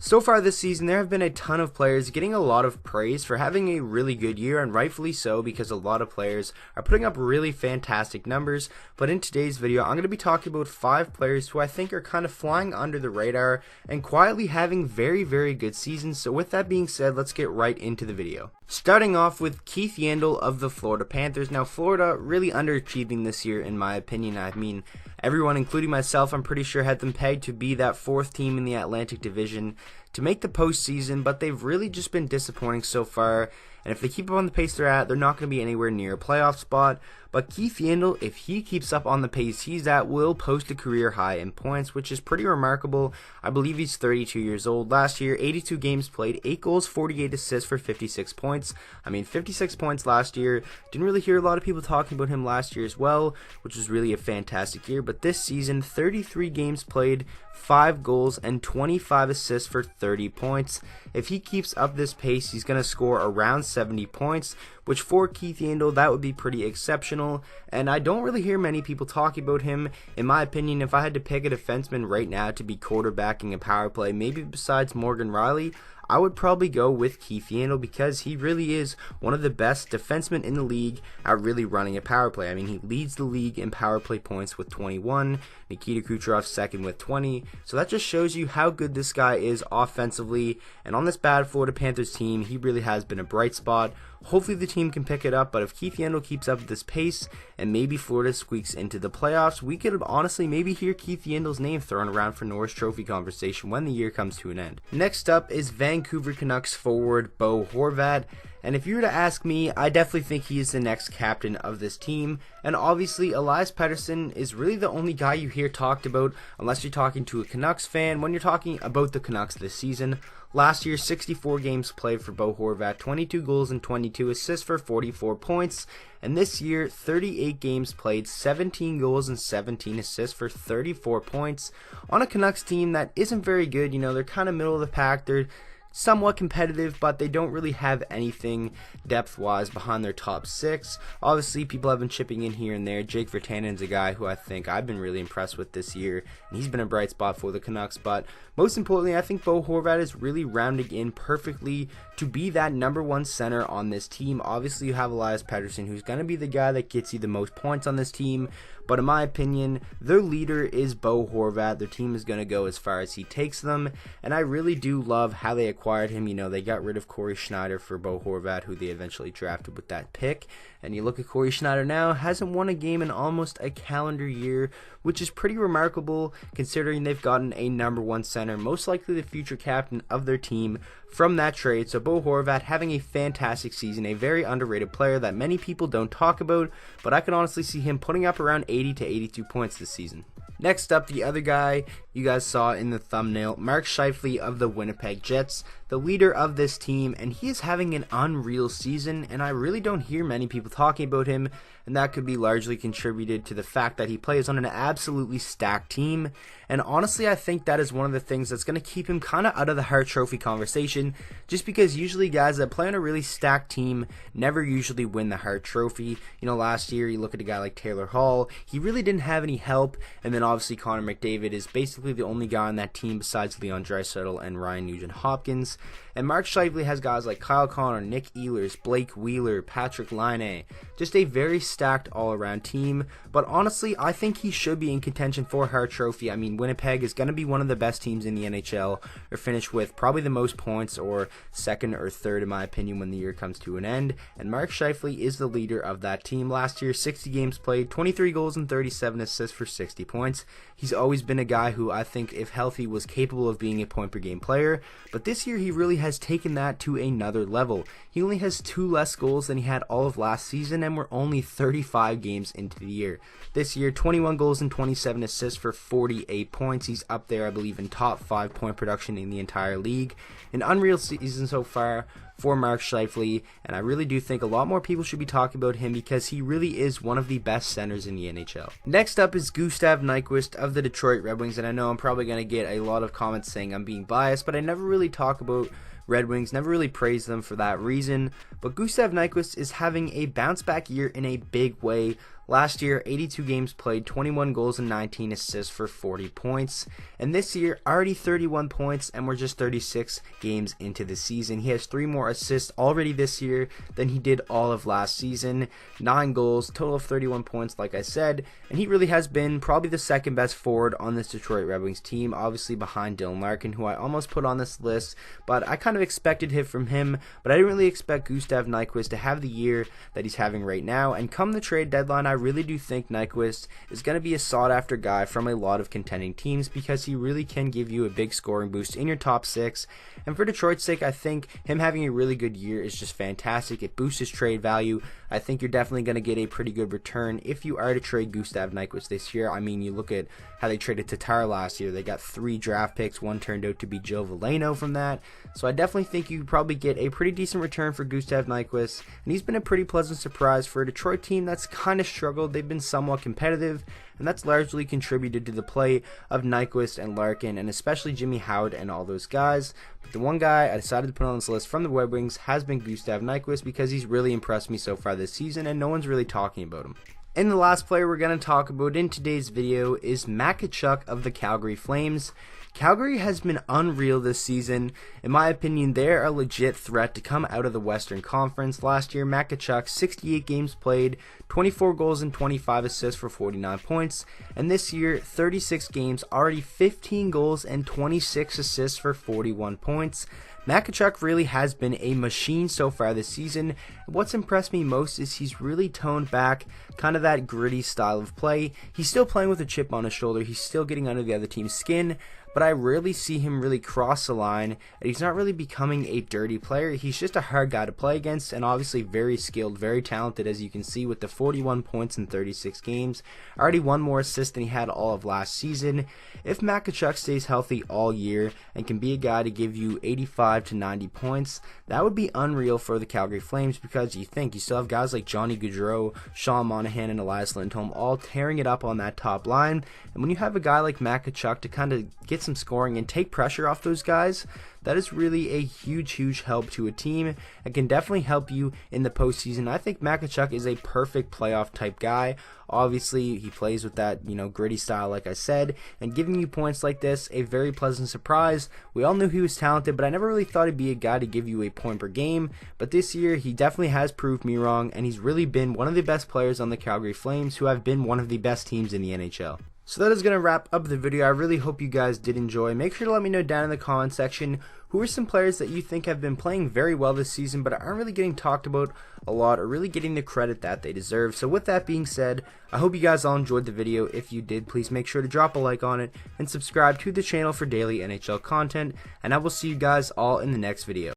So far this season, there have been a ton of players getting a lot of praise for having a really good year, and rightfully so, because a lot of players are putting up really fantastic numbers. But in today's video, I'm going to be talking about 5 players who I think are kind of flying under the radar and quietly having very, very good seasons. So with that being said, let's get right into the video. Starting off with Keith Yandle of the Florida Panthers. Now, Florida really underachieving this year, in my opinion. I mean, everyone, including myself, I'm pretty sure had them pegged to be that 4th team in the Atlantic Division to make the postseason, but they've really just been disappointing so far. And if they keep up on the pace they're at, they're not going to be anywhere near a playoff spot. But Keith Yandle, if he keeps up on the pace he's at, will post a career high in points, which is pretty remarkable. I believe he's 32 years old. Last year, 82 games played, 8 goals, 48 assists for 56 points. I mean, 56 points last year. Didn't really hear a lot of people talking about him last year as well, which was really a fantastic year. But this season, 33 games played, 5 goals, and 25 assists for 30 points. If he keeps up this pace, he's going to score around 70 points, which for Keith Yandle, that would be pretty exceptional. And I don't really hear many people talking about him. In my opinion, if I had to pick a defenseman right now to be quarterbacking a power play, maybe besides Morgan Riley, I would probably go with Keith Yandle, because he really is one of the best defensemen in the league at really running a power play. I mean, he leads the league in power play points with 21, Nikita Kucherov second with 20, so that just shows you how good this guy is offensively. And on this bad Florida Panthers team, he really has been a bright spot. Hopefully the team can pick it up, but if Keith Yandle keeps up this pace and maybe Florida squeaks into the playoffs, we could honestly maybe hear Keith Yandle's name thrown around for Norris Trophy conversation when the year comes to an end. Next up is Vancouver Canucks forward Bo Horvat. And if you were to ask me, I definitely think he is the next captain of this team. And obviously, Elias Pettersson is really the only guy you hear talked about, unless you're talking to a Canucks fan, when you're talking about the Canucks this season. Last year, 64 games played for Bo Horvat, 22 goals and 22 assists for 44 points. And this year, 38 games played, 17 goals and 17 assists for 34 points. On a Canucks team that isn't very good, they're kind of middle of the pack. They're somewhat competitive, but they don't really have anything depth-wise behind their top 6. Obviously, people have been chipping in here and there. Jake Virtanen's a guy who I think I've been really impressed with this year, and he's been a bright spot for the Canucks. But most importantly, I think Bo Horvat is really rounding in perfectly to be that number 1 center on this team. Obviously, you have Elias Pettersson, who's going to be the guy that gets you the most points on this team. But in my opinion, their leader is Bo Horvat. Their team is going to go as far as he takes them. And I really do love how they acquired him. They got rid of Corey Schneider for Bo Horvat, who they eventually drafted with that pick. And you look at Corey Schneider now, hasn't won a game in almost a calendar year, which is pretty remarkable considering they've gotten a number 1 center, most likely the future captain of their team, from that trade. So Bo Horvat having a fantastic season, a very underrated player that many people don't talk about, but I can honestly see him putting up around 80 to 82 points this season. Next up, the other guy you guys saw in the thumbnail, Mark Scheifele of the Winnipeg Jets, the leader of this team, and he is having an unreal season, and I really don't hear many people talking about him, and that could be largely contributed to the fact that he plays on an absolutely stacked team. And honestly, I think that is one of the things that's going to keep him kind of out of the Hart Trophy conversation, just because usually guys that play on a really stacked team never usually win the Hart Trophy. Last year, you look at a guy like Taylor Hall, he really didn't have any help, and then obviously Connor McDavid is basically the only guy on that team besides Leon Draisaitl and Ryan Nugent-Hopkins. And Mark Scheifele has guys like Kyle Connor, Nick Ehlers, Blake Wheeler, Patrick Laine, just a very stacked all-around team. But honestly, I think he should be in contention for Hart Trophy. I mean, Winnipeg is going to be one of the best teams in the NHL, or finish with probably the most points, or second or third in my opinion when the year comes to an end. And Mark Scheifele is the leader of that team. Last year, 60 games played, 23 goals and 37 assists for 60 points. He's always been a guy who I think, if healthy, was capable of being a point-per-game player. But this year, he really has taken that to another level. He only has 2 less goals than he had all of last season, and we're only 35 games into the year. This year, 21 goals and 27 assists for 48 points. He's up there, I believe, in top 5 point production in the entire league. An unreal season so far for Mark Scheifele, and I really do think a lot more people should be talking about him, because he really is one of the best centers in the NHL. Next up is Gustav Nyquist of the Detroit Red Wings, and I know I'm probably going to get a lot of comments saying I'm being biased, but I never really talk about Red Wings, never really praised them for that reason, but Gustav Nyquist is having a bounce back year in a big way. Last year, 82 games played, 21 goals and 19 assists for 40 points. And this year, already 31 points, and we're just 36 games into the season. He has 3 more assists already this year than he did all of last season. 9 goals, total of 31 points, like I said. And he really has been probably the second best forward on this Detroit Red Wings team, obviously behind Dylan Larkin, who I almost put on this list. But I kind of expected it from him, but I didn't really expect Gustav Nyquist to have the year that he's having right now. And come the trade deadline, I really do think Nyquist is going to be a sought-after guy from a lot of contending teams because he really can give you a big scoring boost in your top 6. And for Detroit's sake, I think him having a really good year is just fantastic. It boosts his trade value. I think you're definitely going to get a pretty good return if you are to trade Gustav Nyquist this year. I mean, you look at how they traded Tatar last year. They got 3 draft picks. One turned out to be Joe Veleno from that. So I definitely think you probably get a pretty decent return for Gustav Nyquist. And he's been a pretty pleasant surprise for a Detroit team that's kind of struggled. They've been somewhat competitive, and that's largely contributed to the play of Nyquist and Larkin, and especially Jimmy Howard and all those guys. But the one guy I decided to put on this list from the Red Wings has been Gustav Nyquist because he's really impressed me so far this season, and no one's really talking about him. And the last player we're going to talk about in today's video is Matt Tkachuk of the Calgary Flames. Calgary has been unreal this season. In my opinion, they're a legit threat to come out of the Western Conference. Last year, Matt Tkachuk, 68 games played, 24 goals and 25 assists for 49 points. And this year, 36 games, already 15 goals and 26 assists for 41 points. Matt Tkachuk really has been a machine so far this season. What's impressed me most is he's really toned back kind of that gritty style of play. He's still playing with a chip on his shoulder. He's still getting under the other team's skin, but I rarely see him really cross the line, and he's not really becoming a dirty player. He's just a hard guy to play against, and obviously very skilled, very talented, as you can see with the 41 points in 36 games. Already 1 more assist than he had all of last season. If Matt Tkachuk stays healthy all year and can be a guy to give you 85 to 90 points, that would be unreal for the Calgary Flames, because you still have guys like Johnny Gaudreau, Sean Monahan, and Elias Lindholm all tearing it up on that top line. And when you have a guy like Matt Tkachuk to kind of get some scoring and take pressure off those guys, that is really a huge help to a team and can definitely help you in the postseason. I think Matt Tkachuk is a perfect playoff type guy. Obviously, he plays with that, gritty style, like I said, and giving you points like this, a very pleasant surprise. We all knew he was talented, but I never really thought he'd be a guy to give you a point per game. But this year, he definitely has proved me wrong, and he's really been one of the best players on the Calgary Flames, who have been one of the best teams in the NHL. So that is going to wrap up the video. I really hope you guys did enjoy. Make sure to let me know down in the comment section who are some players that you think have been playing very well this season but aren't really getting talked about a lot or really getting the credit that they deserve. So with that being said, I hope you guys all enjoyed the video. If you did, please make sure to drop a like on it and subscribe to the channel for daily NHL content, and I will see you guys all in the next video.